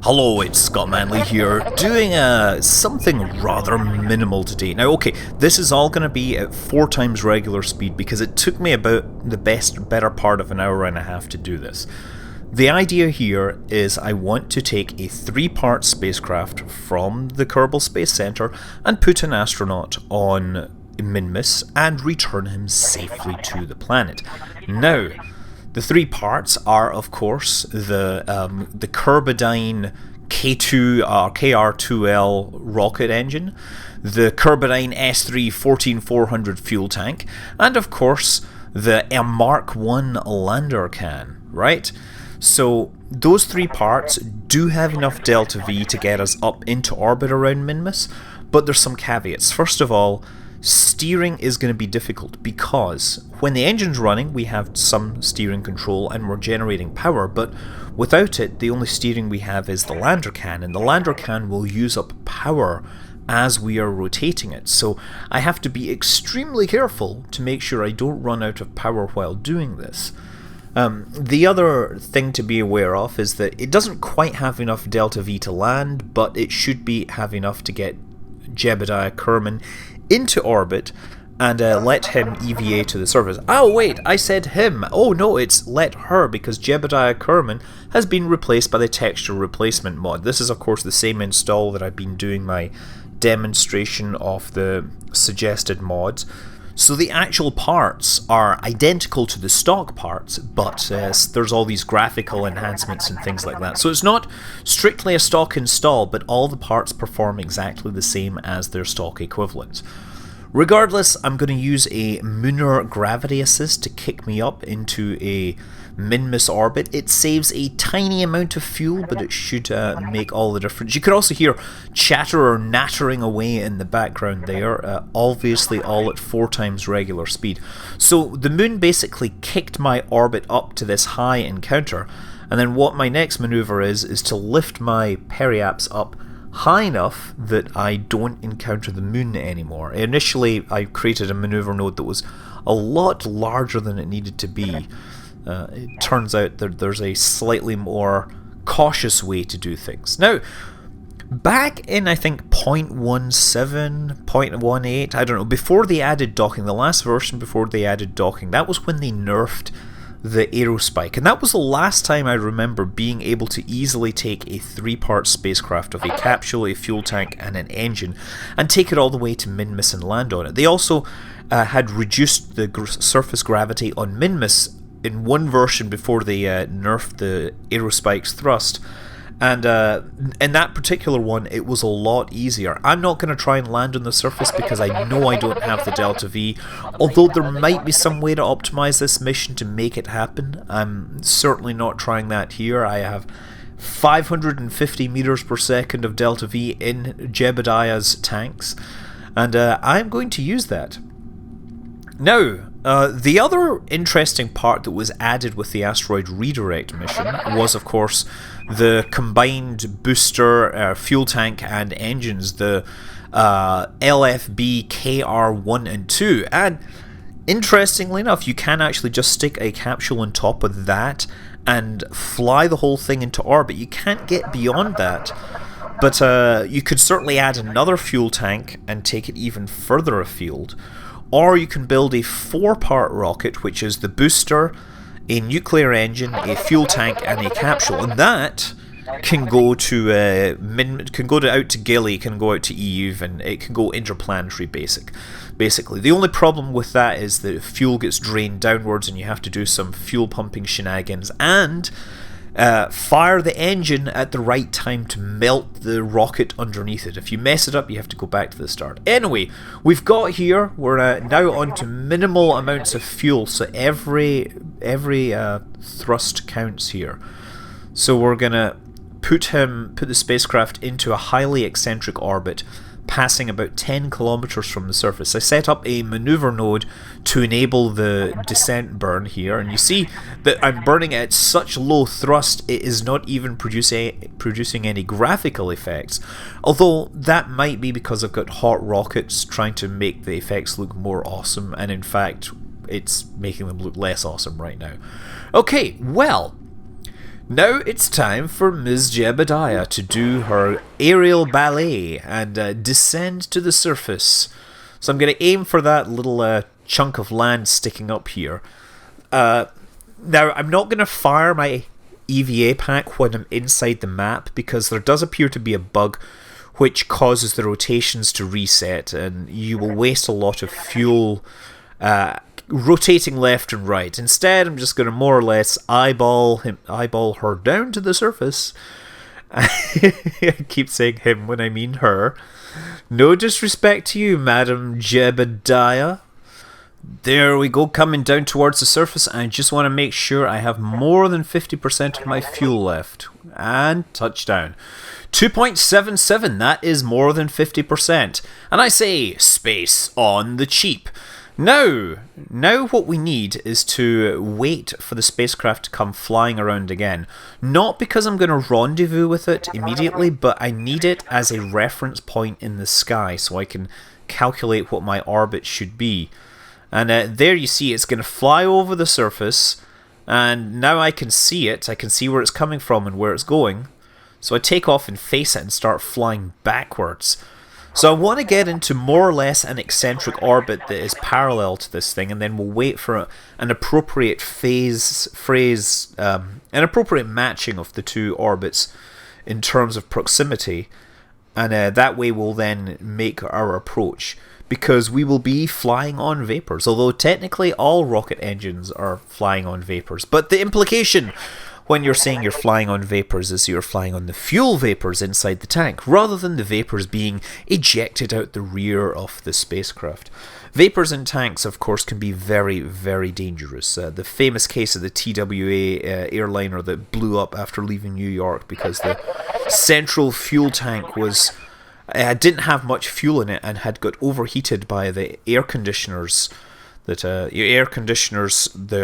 Hello, it's Scott Manley here, doing something rather minimal today. Now, okay, this is all going to be at 4 times regular speed because it took me about the better part of an hour and a half to do this. The idea here is I want to take a 3-part spacecraft from the Kerbal Space Center and put an astronaut on Minmus and return him safely to the planet. Now, the 3 parts are, of course, the Kerbidine K2 or KR2L rocket engine, the Kerbidine S3 14400 fuel tank, and of course the Mark 1 lander can, right? So those 3 parts do have enough delta V to get us up into orbit around Minmus, but there's some caveats. First of all, steering is going to be difficult because when the engine's running we have some steering control and we're generating power, but without it the only steering we have is the lander can, and the lander can will use up power as we are rotating it. So I have to be extremely careful to make sure I don't run out of power while doing this. The other thing to be aware of is that it doesn't quite have enough delta V to land, but it should have enough to get Jebediah Kerbin into orbit and let him EVA to the surface. Oh wait, I said him. Oh no, it's let her, because Jebediah Kerbin has been replaced by the texture replacement mod. This is of course the same install that I've been doing my demonstration of the suggested mods. So the actual parts are identical to the stock parts, but there's all these graphical enhancements and things like that. So it's not strictly a stock install, but all the parts perform exactly the same as their stock equivalents. Regardless, I'm going to use a lunar gravity assist to kick me up into a Minmus orbit. It saves a tiny amount of fuel, but it should make all the difference. You could also hear chatter or nattering away in the background there, obviously all at 4 times regular speed. So the moon basically kicked my orbit up to this high encounter, and then what my next maneuver is to lift my periaps up high enough that I don't encounter the moon anymore. Initially I created a maneuver node that was a lot larger than it needed to be. It turns out that there's a slightly more cautious way to do things. Now, back in I think 0.17, 0.18, I don't know, before they added docking, the last version before they added docking, that was when they nerfed the aerospike, and that was the last time I remember being able to easily take a 3-part spacecraft of a capsule, a fuel tank and an engine and take it all the way to Minmus and land on it. They also had reduced the surface gravity on Minmus in one version before they nerfed the aerospike's thrust, and in that particular one it was a lot easier. I'm not going to try and land on the surface because I know I don't have the delta V, although there might be some way to optimize this mission to make it happen. I'm certainly not trying that here. I have 550 meters per second of delta V in Jebediah's tanks, and I'm going to use that. Now, the other interesting part that was added with the Asteroid Redirect mission was, of course, the combined booster, fuel tank and engines, the LFB KR1 and 2. And interestingly enough, you can actually just stick a capsule on top of that and fly the whole thing into orbit. You can't get beyond that. But you could certainly add another fuel tank and take it even further afield. Or you can build a 4-part rocket, which is the booster, a nuclear engine, a fuel tank, and a capsule, and that can go to out to Gilly, can go out to Eve, and it can go interplanetary. Basically, the only problem with that is that fuel gets drained downwards, and you have to do some fuel pumping shenanigans and fire the engine at the right time to melt the rocket underneath it. If you mess it up, you have to go back to the start. Anyway, we're now on to minimal amounts of fuel, so every thrust counts here. So we're gonna put the spacecraft into a highly eccentric orbit, passing about 10 kilometers from the surface. I set up a maneuver node to enable the descent burn here, and you see that I'm burning at such low thrust it is not even producing any graphical effects, although that might be because I've got hot rockets trying to make the effects look more awesome, and in fact it's making them look less awesome right now. Okay, well, now it's time for Ms. Jebediah to do her aerial ballet and descend to the surface. So I'm going to aim for that little chunk of land sticking up here. Now, I'm not going to fire my EVA pack when I'm inside the map, because there does appear to be a bug which causes the rotations to reset, and you will waste a lot of fuel rotating left and right. Instead, I'm just going to more or less eyeball her down to the surface. I keep saying him when I mean her. No disrespect to you, Madam Jebediah. There we go, coming down towards the surface. I just want to make sure I have more than 50% of my fuel left. And touchdown. 2.77, that is more than 50%. And I say, space on the cheap. Now what we need is to wait for the spacecraft to come flying around again. Not because I'm going to rendezvous with it immediately, but I need it as a reference point in the sky so I can calculate what my orbit should be. And there you see it's going to fly over the surface, and now I can see it. I can see where it's coming from and where it's going. So I take off and face it and start flying backwards. So I want to get into more or less an eccentric orbit that is parallel to this thing, and then we'll wait for an appropriate an appropriate matching of the two orbits in terms of proximity, and that way we'll then make our approach, because we will be flying on vapors, although technically all rocket engines are flying on vapors. But the implication when you're saying you're flying on vapors is you're flying on the fuel vapors inside the tank, rather than the vapors being ejected out the rear of the spacecraft. Vapors in tanks, of course, can be very, very dangerous. The famous case of the TWA airliner that blew up after leaving New York because the central fuel tank was didn't have much fuel in it and had got overheated by the air conditioners. Their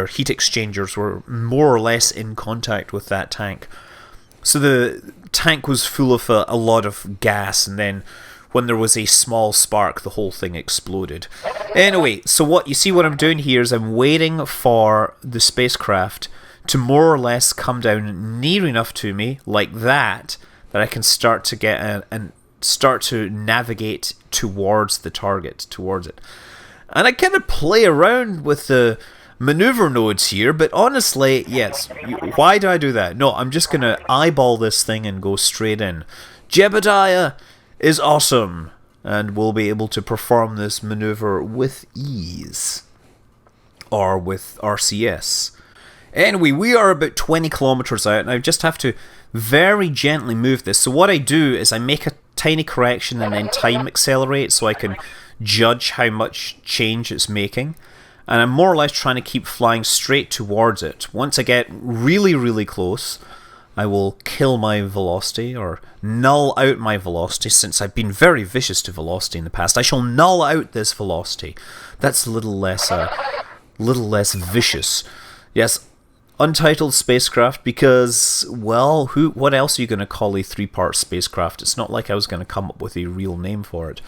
heat exchangers were more or less in contact with that tank. So the tank was full of a lot of gas, and then when there was a small spark, the whole thing exploded. Anyway, so what I'm doing here is I'm waiting for the spacecraft to more or less come down near enough to me, like that I can start to get and start to navigate towards the target, towards it. And I kind of play around with the maneuver nodes here, but honestly, yes, why do I do that? No, I'm just going to eyeball this thing and go straight in. Jebediah is awesome, and we'll be able to perform this maneuver with ease. Or with RCS. Anyway, we are about 20 kilometers out, and I just have to very gently move this. So what I do is I make a tiny correction and then time accelerate so I can judge how much change it's making, and I'm more or less trying to keep flying straight towards it. Once I get really, really close, I will kill my velocity, or null out my velocity. Since I've been very vicious to velocity in the past, I shall null out this velocity. That's a little less vicious. Yes, untitled spacecraft, because, well, what else are you going to call a 3-part spacecraft? It's not like I was going to come up with a real name for it.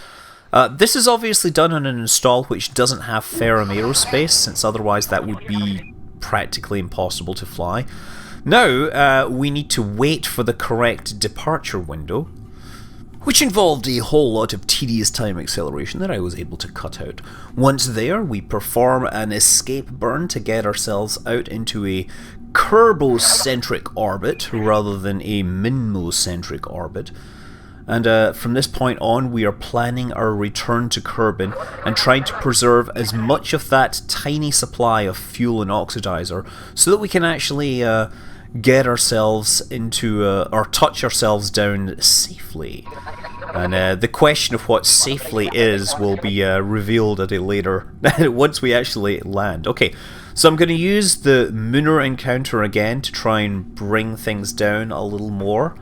This is obviously done on an install which doesn't have Ferrum Aerospace, since otherwise that would be practically impossible to fly. Now, we need to wait for the correct departure window, which involved a whole lot of tedious time acceleration that I was able to cut out. Once there, we perform an escape burn to get ourselves out into a Kerbal-centric orbit rather than a Minmus-centric orbit. And from this point on, we are planning our return to Kerbin and trying to preserve as much of that tiny supply of fuel and oxidizer so that we can actually get ourselves into, or touch ourselves down safely. And the question of what safely is will be revealed at a later, once we actually land. Okay, so I'm going to use the Lunar encounter again to try and bring things down a little more.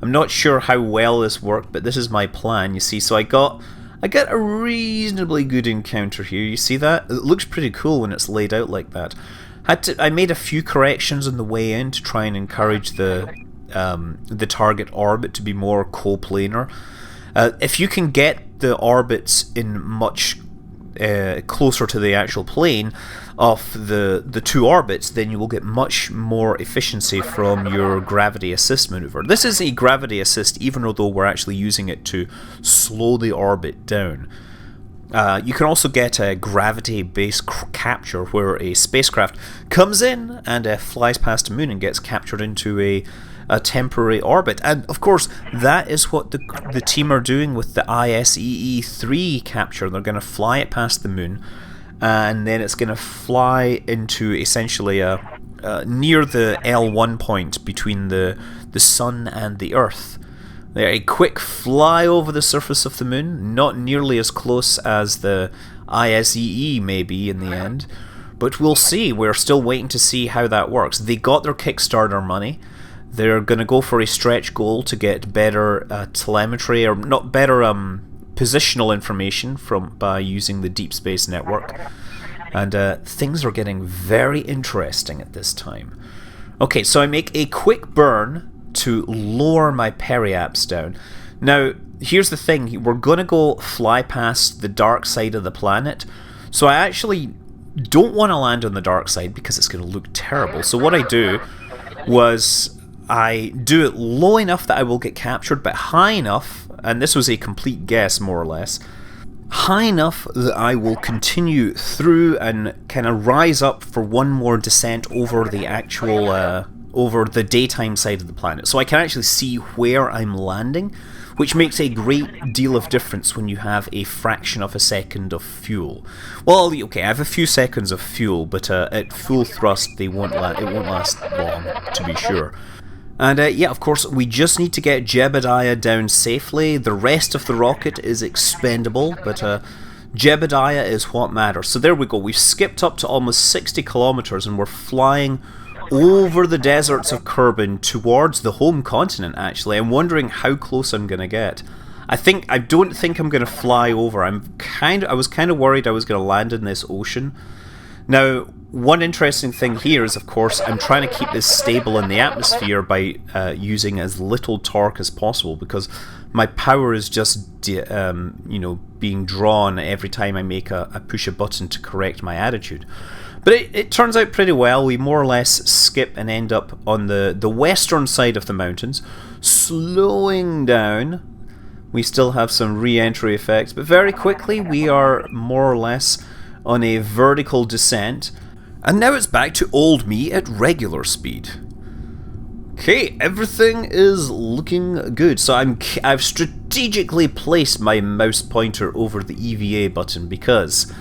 I'm not sure how well this worked, but this is my plan, you see. So I got a reasonably good encounter here. You see that? It looks pretty cool when it's laid out like that. I made a few corrections on the way in to try and encourage the target orbit to be more coplanar. If you can get the orbits in much closer to the actual plane of the two orbits, then you will get much more efficiency from your gravity assist maneuver. This is a gravity assist, even though we're actually using it to slow the orbit down. You can also get a gravity-based capture, where a spacecraft comes in and flies past the moon and gets captured into a temporary orbit. And of course, that is what the team are doing with the ISEE-3 capture. They're going to fly it past the moon, and then it's going to fly into essentially near the L1 point between the sun and the Earth. They're a quick fly over the surface of the moon, not nearly as close as the ISEE may be in the end, but we'll see. We're still waiting to see how that works. They got their Kickstarter money. They're going to go for a stretch goal to get better telemetry, or not better positional information by using the Deep Space Network. And things are getting very interesting at this time. Okay, so I make a quick burn to lower my periaps down. Now, here's the thing. We're going to go fly past the dark side of the planet. So I actually don't want to land on the dark side because it's going to look terrible. So what I do was I do it low enough that I will get captured, but high enough, and this was a complete guess more or less, high enough that I will continue through and kind of rise up for one more descent over the actual over the daytime side of the planet, so I can actually see where I'm landing, which makes a great deal of difference when you have a fraction of a second of fuel. Well, okay, I have a few seconds of fuel, but at full thrust it won't last long, to be sure. And yeah, of course, we just need to get Jebediah down safely. The rest of the rocket is expendable, but Jebediah is what matters. So there we go. We've skipped up to almost 60 kilometers, and we're flying over the deserts of Kerbin towards the home continent. Actually, I'm wondering how close I'm gonna get. I don't think I'm gonna fly over. I was kind of worried I was gonna land in this ocean. Now, one interesting thing here is, of course, I'm trying to keep this stable in the atmosphere by using as little torque as possible, because my power is just being drawn every time I push a button to correct my attitude. But it turns out pretty well. We more or less skip and end up on the western side of the mountains, slowing down. We still have some re-entry effects, but very quickly we are more or less on a vertical descent. And now it's back to old me at regular speed. Okay, everything is looking good. So I've strategically placed my mouse pointer over the EVA button because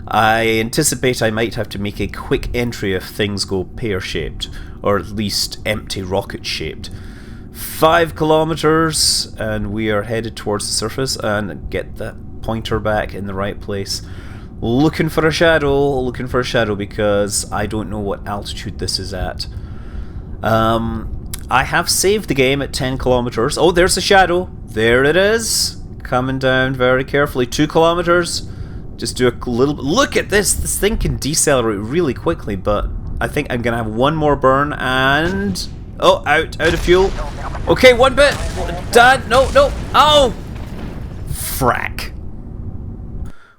I anticipate I might have to make a quick entry if things go pear-shaped, or at least empty rocket-shaped. 5 kilometers, and we are headed towards the surface, and get the pointer back in the right place. Looking for a shadow, because I don't know what altitude this is at. I have saved the game at 10 kilometers. Oh, there's a shadow. There it is. Coming down very carefully. 2 kilometers. Just do a little... Look at this! This thing can decelerate really quickly, but I think I'm going to have one more burn, and... Oh, out of fuel. Okay, one bit. Dad, no. Oh! Frack.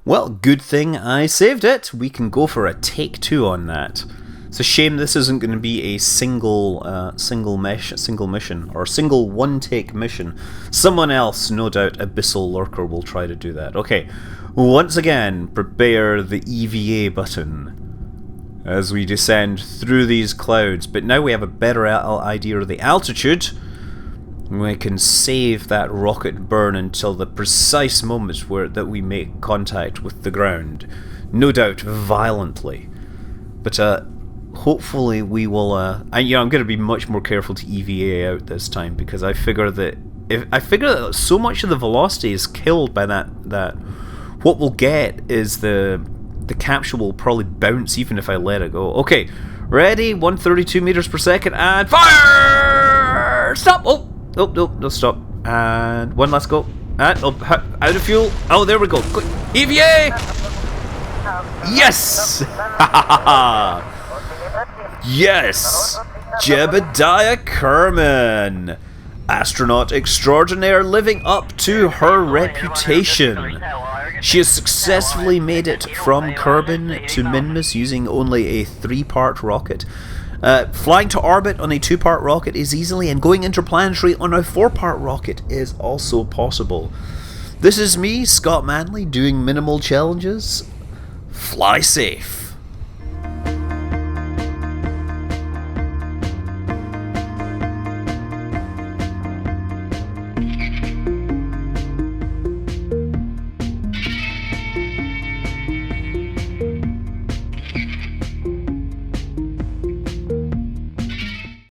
Well, good thing I saved it. We can go for a take 2 on that. It's a shame this isn't going to be a single mission, or single one-take mission. Someone else, no doubt, Abyssal Lurker, will try to do that. Okay, once again, prepare the EVA button as we descend through these clouds. But now we have a better idea of the altitude. We can save that rocket burn until the precise moment that we make contact with the ground. No doubt, violently. But hopefully we will. I'm going to be much more careful to EVA out this time, because I figure that so much of the velocity is killed by that. What we'll get is the capsule will probably bounce even if I let it go. Okay, ready? 132 meters per second, and fire! Stop! Oh, no, stop. And one last go. And out of fuel. Oh, there we go. Quick. EVA! Yes! Yes! Jebediah Kerman! Astronaut extraordinaire living up to her reputation. She has successfully made it from Kerbin to Minmus using only a 3-part rocket. Flying to orbit on a 2-part rocket is easily, and going interplanetary on a 4-part rocket is also possible. This is me, Scott Manley, doing minimal challenges. Fly safe.